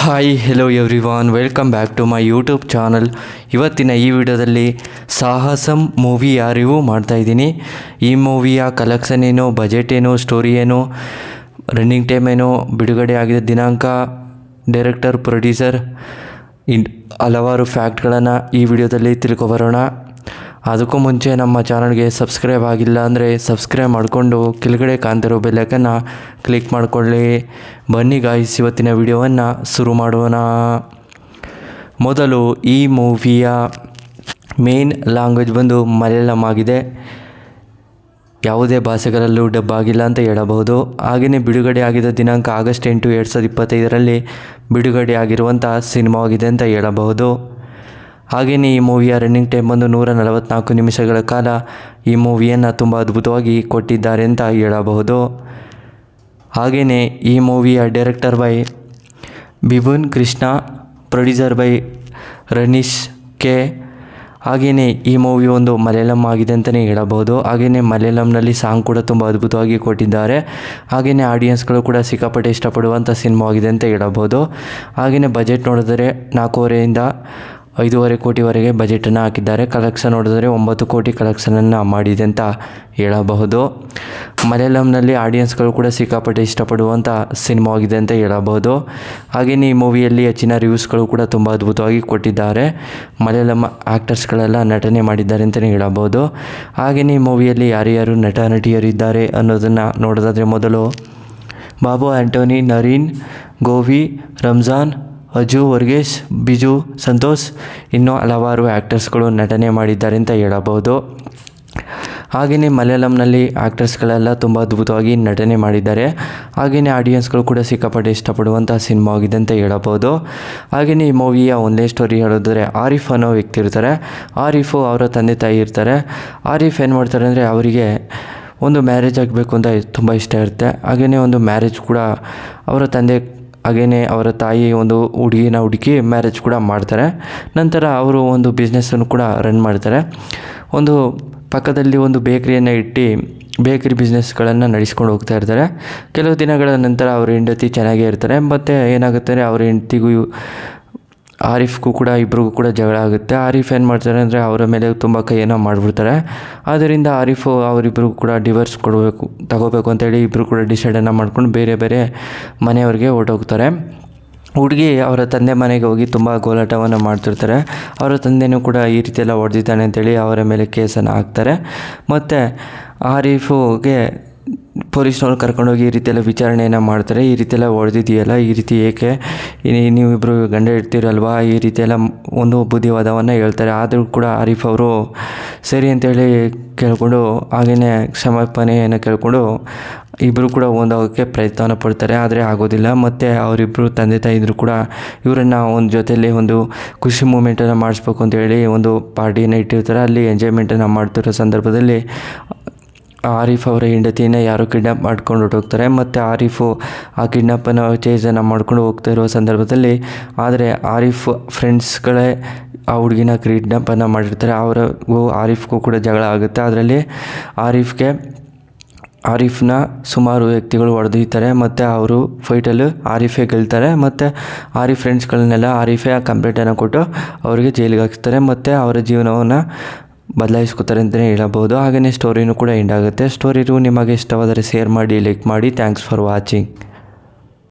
Hi hello everyone, welcome back to my YouTube channel. ಇವತ್ತಿನ ಈ ವಿಡಿಯೋದಲ್ಲಿ ಸಾಹಸಂ ಮೂವಿಯ ರಿವ್ಯೂ ಮಾಡ್ತಾಯಿದ್ದೀನಿ. ಈ ಮೂವಿಯ ಕಲೆಕ್ಷನ್ ಏನು, ಬಜೆಟ್ ಏನು, ಸ್ಟೋರಿ ಏನು, ರನ್ನಿಂಗ್ ಟೈಮ್ ಏನು, ಬಿಡುಗಡೆ ಆಗಿದ್ದ ದಿನಾಂಕ, ಡೈರೆಕ್ಟರ್, ಪ್ರೊಡ್ಯೂಸರ್ ಹಲವಾರು ಫ್ಯಾಕ್ಟ್ಗಳನ್ನು ಈ ವಿಡಿಯೋದಲ್ಲಿ ತಿಳ್ಕೊಬರೋಣ. ಅದಕ್ಕೂ ಮುಂಚೆ ನಮ್ಮ ಚಾನಲ್ಗೆ ಸಬ್ಸ್ಕ್ರೈಬ್ ಆಗಿಲ್ಲ ಅಂದರೆ ಸಬ್ಸ್ಕ್ರೈಬ್ ಮಾಡಿಕೊಂಡು ಕೆಳಗಡೆ ಕಾಣ್ತಿರೋ ಬೆಲ್ಲೈಕನ್ನು ಕ್ಲಿಕ್ ಮಾಡಿಕೊಳ್ಳಿ. ಬನ್ನಿ ಗಾಯ್ಸ್, ಇವತ್ತಿನ ವಿಡಿಯೋವನ್ನು ಶುರು ಮಾಡೋಣ. ಮೊದಲು ಈ ಮೂವಿಯ ಮೇನ್ ಲ್ಯಾಂಗ್ವೇಜ್ ಬಂದು ಮಲಯಾಳಂ ಆಗಿದೆ. ಯಾವುದೇ ಭಾಷೆಗಳಲ್ಲೂ ಡಬ್ ಆಗಿಲ್ಲ ಅಂತ ಹೇಳಬಹುದು. ಹಾಗೆಯೇ ಬಿಡುಗಡೆ ಆಗಿದ್ದ ದಿನಾಂಕ ಆಗಸ್ಟ್ 8, 2025 ಬಿಡುಗಡೆ ಆಗಿರುವಂಥ ಸಿನಿಮಾವಾಗಿದೆ ಅಂತ ಹೇಳಬಹುದು. ಹಾಗೆಯೇ ಈ ಮೂವಿಯ ರನ್ನಿಂಗ್ ಟೈಮ್ ಬಂದು 144 ನಿಮಿಷಗಳ ಕಾಲ ಈ ಮೂವಿಯನ್ನು ತುಂಬ ಅದ್ಭುತವಾಗಿ ಕೊಟ್ಟಿದ್ದಾರೆ ಅಂತ ಹೇಳಬಹುದು. ಹಾಗೆಯೇ ಈ ಮೂವಿಯ director by Bibun Krishna, producer by Ranish K. ಹಾಗೆಯೇ ಈ ಮೂವಿ ಒಂದು ಮಲಯಾಳಂ ಆಗಿದೆ ಅಂತಲೇ ಹೇಳಬಹುದು. ಹಾಗೆಯೇ ಮಲಯಾಳಂನಲ್ಲಿ ಸಾಂಗ್ ಕೂಡ ತುಂಬ ಅದ್ಭುತವಾಗಿ ಕೊಟ್ಟಿದ್ದಾರೆ. ಹಾಗೆಯೇ ಆಡಿಯನ್ಸ್ಗಳು ಕೂಡ ಸಿಕ್ಕಾಪಟ್ಟೆ ಇಷ್ಟಪಡುವಂಥ ಸಿನಿಮಾವಾಗಿದೆ ಅಂತ ಹೇಳಬಹುದು. ಹಾಗೆಯೇ ಬಜೆಟ್ ನೋಡಿದರೆ 4.5 ರಿಂದ 5.5 ಕೋಟಿವರೆಗೆ ಬಜೆಟನ್ನು ಹಾಕಿದ್ದಾರೆ. ಕಲೆಕ್ಷನ್ ನೋಡಿದರೆ 9 ಕೋಟಿ ಕಲೆಕ್ಷನನ್ನು ಮಾಡಿದೆ ಅಂತ ಹೇಳಬಹುದು. ಮಲಯಾಳಂನಲ್ಲಿ ಆಡಿಯನ್ಸ್ಗಳು ಕೂಡ ಸಿಕ್ಕಾಪಟ್ಟೆ ಇಷ್ಟಪಡುವಂಥ ಸಿನಿಮಾವಾಗಿದೆ ಅಂತ ಹೇಳಬಹುದು. ಹಾಗೆಯೇ ಈ ಮೂವಿಯಲ್ಲಿ ಹೆಚ್ಚಿನ ರಿವ್ಯೂಸ್ಗಳು ಕೂಡ ತುಂಬ ಅದ್ಭುತವಾಗಿ ಕೊಟ್ಟಿದ್ದಾರೆ. ಮಲಯಾಳಂ ಆ್ಯಕ್ಟರ್ಸ್ಗಳೆಲ್ಲ ನಟನೆ ಮಾಡಿದ್ದಾರೆ ಅಂತಲೇ ಹೇಳಬಹುದು. ಹಾಗೆಯೇ ಈ ಮೂವಿಯಲ್ಲಿ ಯಾರ್ಯಾರು ನಟ ನಟಿಯರಿದ್ದಾರೆ ಅನ್ನೋದನ್ನು ನೋಡೋದಾದರೆ ಮೊದಲು ಬಾಬು ಆ್ಯಂಟೋನಿ, ನರೀನ್, ಗೋವಿ, ರಂಜಾನ್, ಅಜು, ವರ್ಗೇಶ್, ಬಿಜು, ಸಂತೋಷ್ ಇನ್ನೂ ಹಲವಾರು ಆ್ಯಕ್ಟರ್ಸ್ಗಳು ನಟನೆ ಮಾಡಿದ್ದಾರೆ ಅಂತ ಹೇಳಬಹುದು. ಹಾಗೆಯೇ ಮಲಯಾಳಂನಲ್ಲಿ ಆ್ಯಕ್ಟರ್ಸ್ಗಳೆಲ್ಲ ತುಂಬ ಅದ್ಭುತವಾಗಿ ನಟನೆ ಮಾಡಿದ್ದಾರೆ. ಹಾಗೆಯೇ ಆಡಿಯನ್ಸ್ಗಳು ಕೂಡ ಸಿಕ್ಕಾಪಟ್ಟೆ ಇಷ್ಟಪಡುವಂಥ ಸಿನಿಮಾವಾಗಿದೆ ಅಂತ ಹೇಳಬಹುದು. ಹಾಗೆಯೇ ಈ ಮೂವಿಯ ಒಂದೇ ಸ್ಟೋರಿ ಹೇಳಿದ್ರೆ, ಆರಿಫ್ ಅನ್ನೋ ವ್ಯಕ್ತಿ ಇರ್ತಾರೆ. ಆರಿಫು ಅವರ ತಂದೆ ತಾಯಿ ಇರ್ತಾರೆ. ಆರಿಫ್ ಏನು ಮಾಡ್ತಾರೆ ಅಂದರೆ, ಅವರಿಗೆ ಒಂದು ಮ್ಯಾರೇಜ್ ಆಗಬೇಕು ಅಂತ ತುಂಬ ಇಷ್ಟ ಇರುತ್ತೆ. ಹಾಗೆಯೇ ಒಂದು ಮ್ಯಾರೇಜ್ ಕೂಡ ಅವರ ತಂದೆ ಹಾಗೆಯೇ ಅವರ ತಾಯಿ ಒಂದು ಹುಡುಗಿನ ಹುಡುಕಿ ಮ್ಯಾರೇಜ್ ಕೂಡ ಮಾಡ್ತಾರೆ. ನಂತರ ಅವರು ಒಂದು ಬಿಸ್ನೆಸ್ಸನ್ನು ಕೂಡ ರನ್ ಮಾಡ್ತಾರೆ. ಒಂದು ಪಕ್ಕದಲ್ಲಿ ಒಂದು ಬೇಕ್ರಿಯನ್ನು ಇಟ್ಟು ಬೇಕ್ರಿ ಬಿಸ್ನೆಸ್ಗಳನ್ನು ನಡೆಸ್ಕೊಂಡು ಹೋಗ್ತಾ ಇರ್ತಾರೆ. ಕೆಲವು ದಿನಗಳ ನಂತರ ಅವ್ರ ಹೆಂಡತಿ ಚೆನ್ನಾಗೇ ಇರ್ತಾರೆ. ಮತ್ತು ಏನಾಗುತ್ತೆ, ಅವ್ರ ಹೆಂಡತಿಗೂ ಆರಿಫ್ಗೂ ಕೂಡ ಇಬ್ಬರಿಗೂ ಕೂಡ ಜಗಳ ಆಗುತ್ತೆ. ಆರಿಫ್ ಏನು ಮಾಡ್ತಾರೆ ಅಂದರೆ, ಅವರ ಮೇಲೆ ತುಂಬ ಕೈಯನ್ನು ಮಾಡಿಬಿಡ್ತಾರೆ. ಆದ್ದರಿಂದ ಆರಿಫು ಅವರಿಬ್ಬರಿಗೂ ಕೂಡ ಡಿವೋರ್ಸ್ ತಗೋಬೇಕು ಅಂತೇಳಿ ಇಬ್ಬರು ಕೂಡ ಡಿಸೈಡನ್ನು ಮಾಡ್ಕೊಂಡು ಬೇರೆ ಬೇರೆ ಮನೆಯವ್ರಿಗೆ ಹೊರಟೋಗ್ತಾರೆ. ಹುಡುಗಿ ಅವರ ತಂದೆ ಮನೆಗೆ ಹೋಗಿ ತುಂಬ ಗೋಲಾಟವನ್ನು ಮಾಡ್ತಿರ್ತಾರೆ. ಅವರ ತಂದೆಯೂ ಕೂಡ ಈ ರೀತಿಯೆಲ್ಲ ಹೊಡೆದಿದ್ದಾನೆ ಅಂತೇಳಿ ಅವರ ಮೇಲೆ ಕೇಸನ್ನು ಹಾಕ್ತಾರೆ. ಮತ್ತು ಆರಿಫುಗೆ ಪೊಲೀಸ್ನವ್ರು ಕರ್ಕೊಂಡೋಗಿ ಈ ರೀತಿಯೆಲ್ಲ ವಿಚಾರಣೆಯನ್ನು ಮಾಡ್ತಾರೆ. ಈ ರೀತಿಯೆಲ್ಲ ಹೊಡೆದಿದೆಯಲ್ಲ, ಈ ರೀತಿ ಏಕೆ, ನೀವಿಬ್ಬರು ಗಂಡ ಇರ್ತೀರಲ್ವಾ, ಈ ರೀತಿಯೆಲ್ಲ ಒಂದು ಬುದ್ಧಿವಾದವನ್ನು ಹೇಳ್ತಾರೆ. ಆದರೂ ಕೂಡ ಆರಿಫ್ ಅವರು ಸರಿ ಅಂತೇಳಿ ಕೇಳಿಕೊಂಡು ಹಾಗೆಯೇ ಕ್ಷಮಾಪಣೆಯನ್ನು ಕೇಳಿಕೊಂಡು ಇಬ್ಬರು ಕೂಡ ಒಂದಾಗೋಕ್ಕೆ ಪ್ರಯತ್ನವನ್ನು ಪಡ್ತಾರೆ. ಆದರೆ ಆಗೋದಿಲ್ಲ. ಮತ್ತು ಅವರಿಬ್ಬರು ತಂದೆ ತಾಯಿ ಇದ್ದರೂ ಕೂಡ ಇವರನ್ನು ಒಂದು ಜೊತೆಯಲ್ಲಿ ಒಂದು ಖುಷಿ ಮೂಮೆಂಟನ್ನು ಮಾಡಿಸ್ಬೇಕು ಅಂತೇಳಿ ಒಂದು ಪಾರ್ಟಿಯನ್ನು ಇಟ್ಟಿರ್ತಾರೆ. ಅಲ್ಲಿ ಎಂಜಾಯ್ಮೆಂಟನ್ನು ಮಾಡ್ತಿರೋ ಸಂದರ್ಭದಲ್ಲಿ ಆರಿಫ್ ಅವರ ಹೆಂಡತಿಯನ್ನು ಯಾರೋ ಕಿಡ್ನಾಪ್ ಮಾಡ್ಕೊಂಡು ಹೊರಟೋಗ್ತಾರೆ. ಮತ್ತು ಆರಿಫು ಆ ಕಿಡ್ನಾಪನ್ನು ಚೇಸನ್ನು ಮಾಡ್ಕೊಂಡು ಹೋಗ್ತಾ ಇರೋ ಸಂದರ್ಭದಲ್ಲಿ, ಆದರೆ ಆರಿಫ್ ಫ್ರೆಂಡ್ಸ್ಗಳೇ ಆ ಹುಡುಗಿನ ಕಿಡ್ನಾಪನ್ನು ಮಾಡಿರ್ತಾರೆ. ಅವರಿಗೂ ಆರಿಫ್ಗೂ ಕೂಡ ಜಗಳ ಆಗುತ್ತೆ. ಅದರಲ್ಲಿ ಆರಿಫ್ನ ಸುಮಾರು ವ್ಯಕ್ತಿಗಳು ಹೊಡೆದಿರ್ತಾರೆ. ಮತ್ತು ಅವರು ಫೈಟಲ್ಲಿ ಆರಿಫೇ ಗೆಲ್ತಾರೆ. ಮತ್ತು ಆರಿಫ್ ಫ್ರೆಂಡ್ಸ್ಗಳನ್ನೆಲ್ಲ ಆರಿಫೇ ಕಂಪ್ಲೇಂಟನ್ನು ಕೊಟ್ಟು ಅವರಿಗೆ ಜೈಲಿಗೆ ಹಾಕ್ತಾರೆ. ಮತ್ತು ಅವರ ಜೀವನವನ್ನು ಬದಲಾಯಿಸ್ಕೊತಾರೆ ಅಂತಲೇ ಹೇಳಬಹುದು. ಹಾಗೆಯೇ ಸ್ಟೋರಿನೂ ಕೂಡ ಎಂಡ್ ಆಗುತ್ತೆ. ಸ್ಟೋರಿ ನಿಮಗೆ ಇಷ್ಟವಾದರೆ ಶೇರ್ ಮಾಡಿ, ಲೈಕ್ ಮಾಡಿ. Thanks for watching.